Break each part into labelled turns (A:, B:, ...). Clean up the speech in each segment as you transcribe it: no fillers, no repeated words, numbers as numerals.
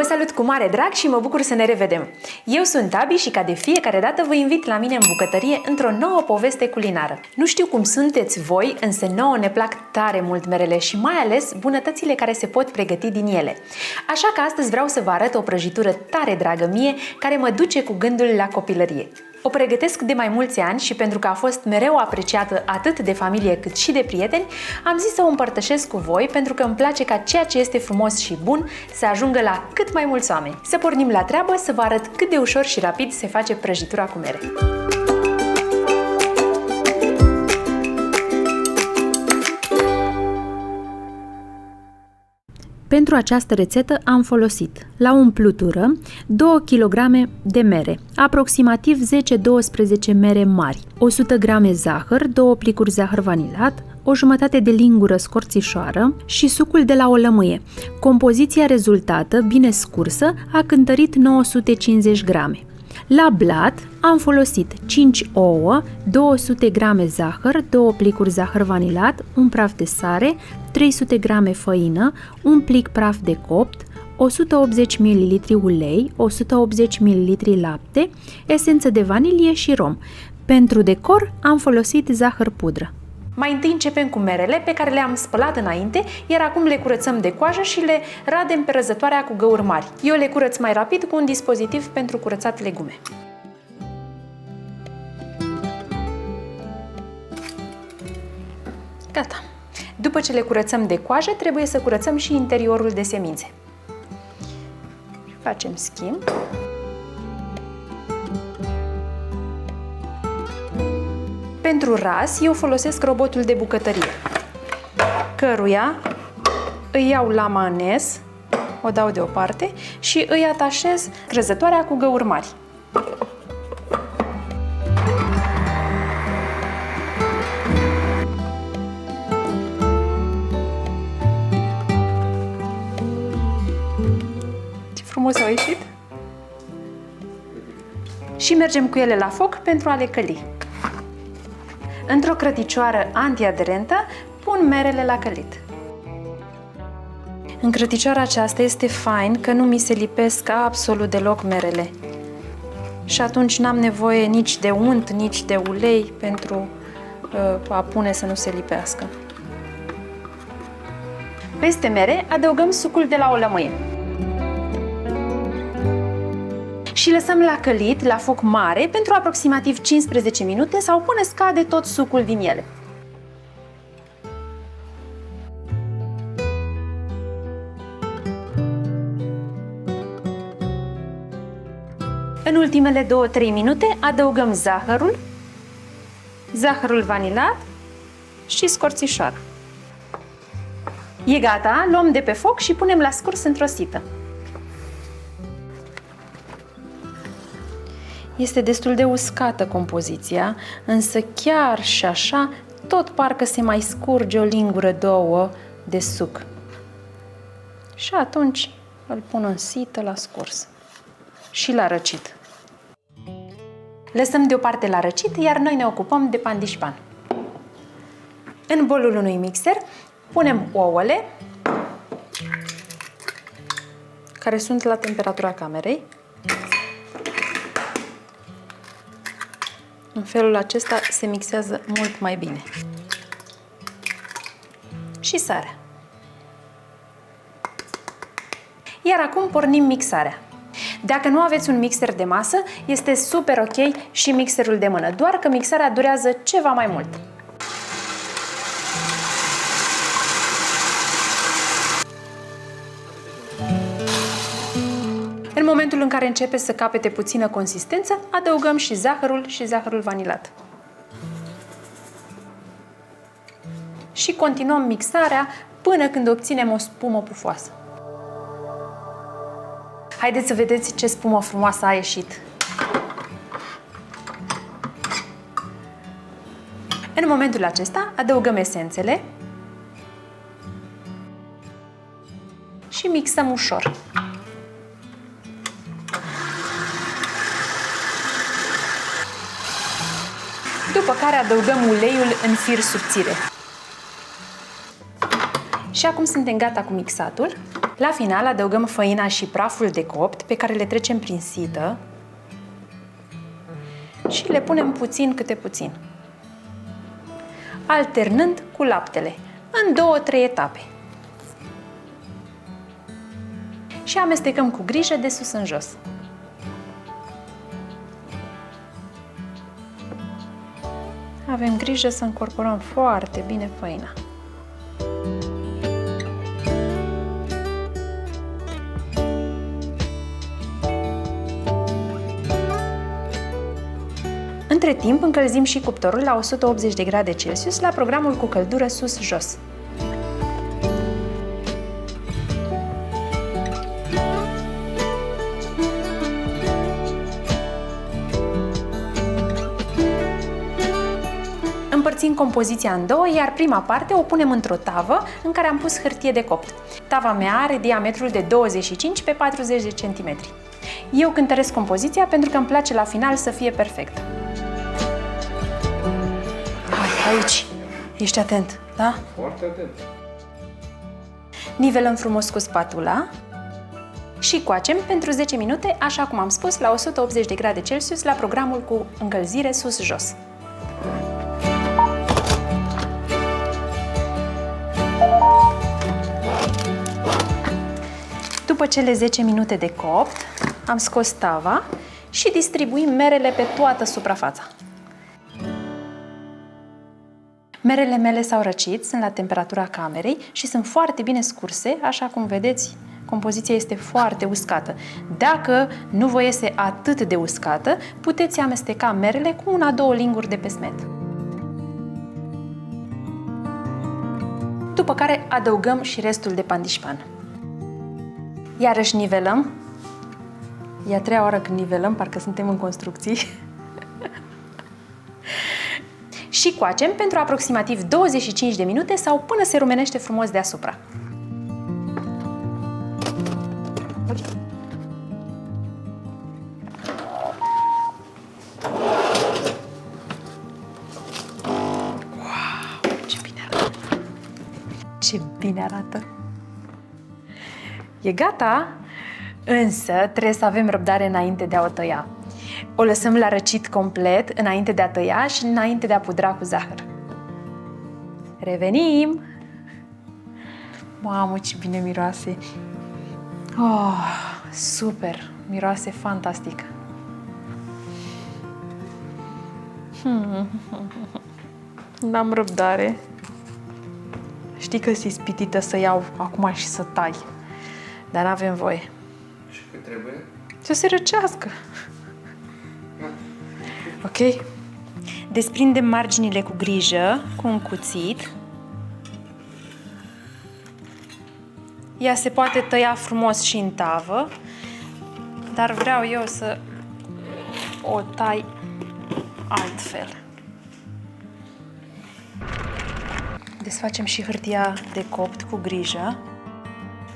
A: salut cu mare drag și mă bucur să ne revedem! Eu sunt Abi și ca de fiecare dată vă invit la mine în bucătărie într-o nouă poveste culinară. Nu știu cum sunteți voi, însă nouă ne plac tare mult merele și mai ales bunătățile care se pot pregăti din ele. Așa că astăzi vreau să vă arăt o prăjitură tare dragă mie, care mă duce cu gândul la copilărie. O pregătesc de mai mulți ani și pentru că a fost mereu apreciată atât de familie cât și de prieteni, am zis să o împărtășesc cu voi pentru că îmi place ca ceea ce este frumos și bun să ajungă la cât mai mulți oameni. Să pornim la treabă să vă arăt cât de ușor și rapid se face prăjitura cu mere. Pentru această rețetă am folosit la umplutură 2 kg de mere, aproximativ 10-12 mere mari, 100 g zahăr, 2 plicuri zahăr vanilat, o jumătate de lingură scorțișoară și sucul de la o lămâie. Compoziția rezultată, bine scursă, a cântărit 950 g. La blat am folosit 5 ouă, 200 g zahăr, 2 plicuri zahăr vanilat, un praf de sare, 300 g făină, un plic praf de copt, 180 ml ulei, 180 ml lapte, esență de vanilie și rom. Pentru decor am folosit zahăr pudră. Mai întâi începem cu merele pe care le-am spălat înainte, iar acum le curățăm de coajă și le radem pe răzătoarea cu găuri mari. Eu le curăț mai rapid cu un dispozitiv pentru curățat legume. Gata! După ce le curățăm de coajă, trebuie să curățăm și interiorul de semințe. Facem schimb. Pentru ras, eu folosesc robotul de bucătărie, căruia îi iau lama în S, o dau deoparte și îi atașez răzătoarea cu găuri mari. Ce frumos au ieșit! Și mergem cu ele la foc pentru a le căli. Într-o crăticioară antiaderentă pun merele la călit. În crăticioara aceasta este fain că nu mi se lipesc absolut deloc merele. Și atunci n-am nevoie nici de unt, nici de ulei pentru a pune să nu se lipească. Peste mere adăugăm sucul de la o lămâie. Și lăsăm la călit, la foc mare, pentru aproximativ 15 minute sau până scade tot sucul din ele. În ultimele 2-3 minute adăugăm zahărul vanilat și scorțișoară. E gata, luăm de pe foc și punem la scurs într-o sită. Este destul de uscată compoziția, însă chiar și așa, tot parcă se mai scurge o lingură, două de suc. Și atunci îl pun în sită la scurs și la răcit. Lăsăm deoparte la răcit, iar noi ne ocupăm de pandișpan. În bolul unui mixer punem ouăle, care sunt la temperatura camerei. În felul acesta se mixează mult mai bine. Și sarea. Iar acum pornim mixarea. Dacă nu aveți un mixer de masă, este super ok și mixerul de mână, doar că mixarea durează ceva mai mult. În momentul în care începe să capete puțină consistență, adăugăm și zahărul vanilat. Și continuăm mixarea până când obținem o spumă pufoasă. Haideți să vedeți ce spumă frumoasă a ieșit! În momentul acesta adăugăm esențele și mixăm ușor. După care adăugăm uleiul în fir subțire. Și acum suntem gata cu mixatul. La final adăugăm făina și praful de copt pe care le trecem prin sită și le punem puțin câte puțin, alternând cu laptele, în 2-3 etape. Și amestecăm cu grijă de sus în jos. Avem grijă să încorporăm foarte bine făina. Între timp, încălzim și cuptorul la 180 de grade Celsius la programul cu căldură sus-jos. Împărțim compoziția în două, iar prima parte o punem într-o tavă în care am pus hârtie de copt. Tava mea are diametrul de 25 pe 40 de centimetri. Eu cântăresc compoziția pentru că îmi place la final să fie perfectă. Hai, aici! Ești atent, da?
B: Foarte atent.
A: Nivelăm frumos cu spatula și coacem pentru 10 minute, așa cum am spus, la 180 de grade Celsius la programul cu încălzire sus-jos. După cele 10 minute de copt, am scos tava și distribuim merele pe toată suprafața. Merele mele s-au răcit, sunt la temperatura camerei și sunt foarte bine scurse, așa cum vedeți, compoziția este foarte uscată. Dacă nu vă iese atât de uscată, puteți amesteca merele cu 1-2 linguri de pesmet. După care adăugăm și restul de pandișpan. Iarăși nivelăm. E a treia oară când nivelăm, parcă suntem în construcții. Și coacem pentru aproximativ 25 de minute sau până se rumenește frumos deasupra. Wow, ce bine arată! Ce bine arată! E gata, însă trebuie să avem răbdare înainte de a o tăia. O lăsăm la răcit complet înainte de a tăia și înainte de a pudra cu zahăr. Revenim! Mamă, ce bine miroase! Oh, super! Miroase fantastic! N-am răbdare. Știi că sunt ispitită să iau acum și să tai, dar n-avem voie.
B: Și cât trebuie?
A: Să se răcească. Ok? Desprindem marginile cu grijă, cu un cuțit. Ea se poate tăia frumos și în tavă, dar vreau eu să o tai altfel. Desfacem și hârtia de copt cu grijă.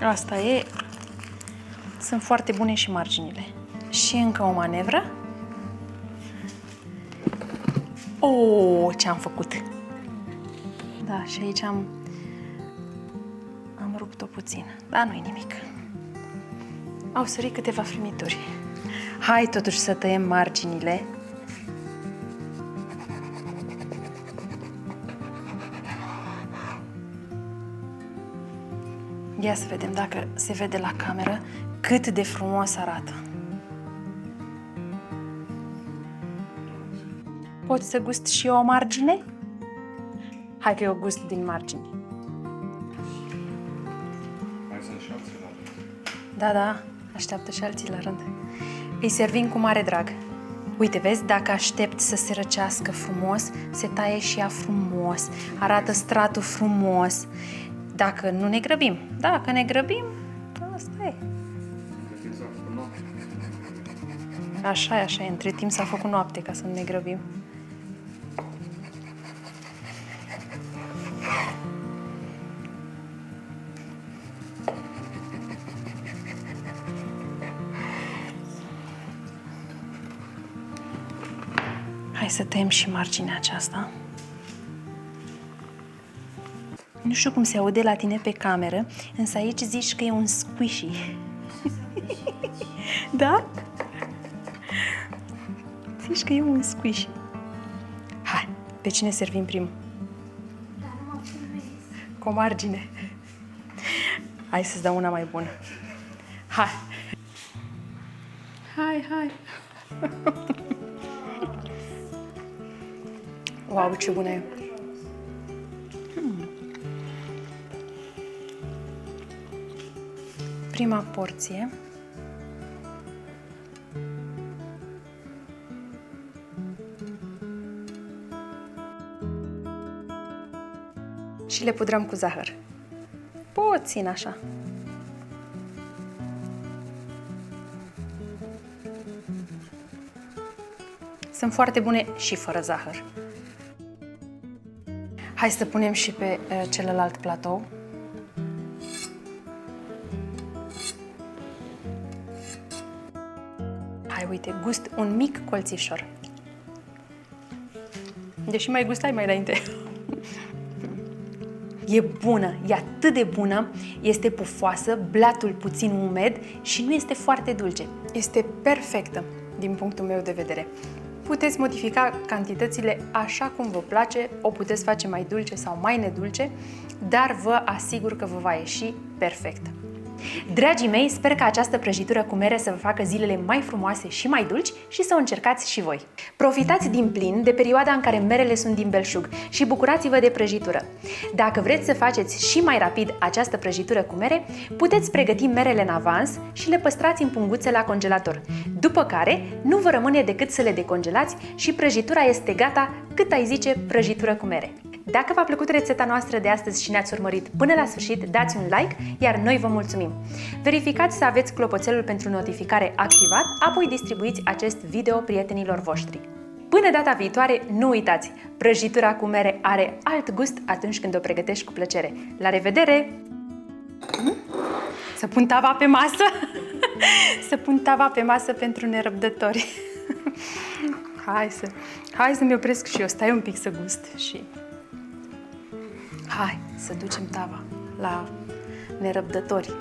A: Asta e. Sunt foarte bune și marginile. Și încă o manevră. Oh, ce am făcut! Da, și aici am rupt-o puțin, dar nu-i nimic. Au sărit câteva frimituri. Hai totuși să tăiem marginile. Ia să vedem dacă se vede la cameră cât de frumos arată. Pot să gust și eu o margine? Hai că eu gust din margine.
B: Mai sunt și alții la rând.
A: Da, da, așteaptă și alții la rând. Îi servim cu mare drag. Uite, vezi, dacă aștept să se răcească frumos, se taie și ea frumos, arată stratul frumos. Dacă nu ne grăbim. Dacă ne grăbim, asta e. Așa e, așa e. Între timp s-a făcut noapte ca să nu ne grăbim. Hai să tăiem și marginea aceasta. Nu știu cum se aude la tine pe cameră, însă aici zici că e un squishy. Da? Zici că e un squishy. Hai, pe cine servim primul? Cu o margine. Hai să-ți dau una mai bună. Hai! Hai! Wow, ce bună e! Prima porție. Și le pudrăm cu zahăr. Puțin așa. Sunt foarte bune și fără zahăr. Hai să punem și pe celălalt platou. Hai, uite, gust un mic colțișor. Deși mai gustai mai înainte. E bună, e atât de bună, este pufoasă, blatul puțin umed și nu este foarte dulce. Este perfectă din punctul meu de vedere. Puteți modifica cantitățile așa cum vă place, o puteți face mai dulce sau mai nedulce, dar vă asigur că vă va ieși perfectă. Dragii mei, sper că această prăjitură cu mere să vă facă zilele mai frumoase și mai dulci și să o încercați și voi. Profitați din plin de perioada în care merele sunt din belșug și bucurați-vă de prăjitură. Dacă vreți să faceți și mai rapid această prăjitură cu mere, puteți pregăti merele în avans și le păstrați în punguțe la congelator. După care, nu vă rămâne decât să le decongelați și prăjitura este gata, cât ai zice prăjitură cu mere. Dacă v-a plăcut rețeta noastră de astăzi și ne-ați urmărit până la sfârșit, dați un like, iar noi vă mulțumim. Verificați să aveți clopoțelul pentru notificare activat, apoi distribuiți acest video prietenilor voștri. Până data viitoare, nu uitați, prăjitura cu mere are alt gust atunci când o pregătești cu plăcere. La revedere! Să pun tava pe masă? Să pun tava pe masă pentru nerăbdători. Hai să-mi opresc și eu, stai un pic să gust și... Hai să ducem tava la nerăbdători.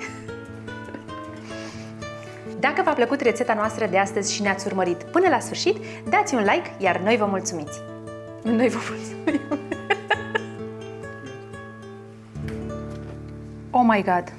A: Dacă v-a plăcut rețeta noastră de astăzi și ne-ați urmărit până la sfârșit, dați un like, iar noi vă mulțumiți. Noi vă mulțumim. Oh my God!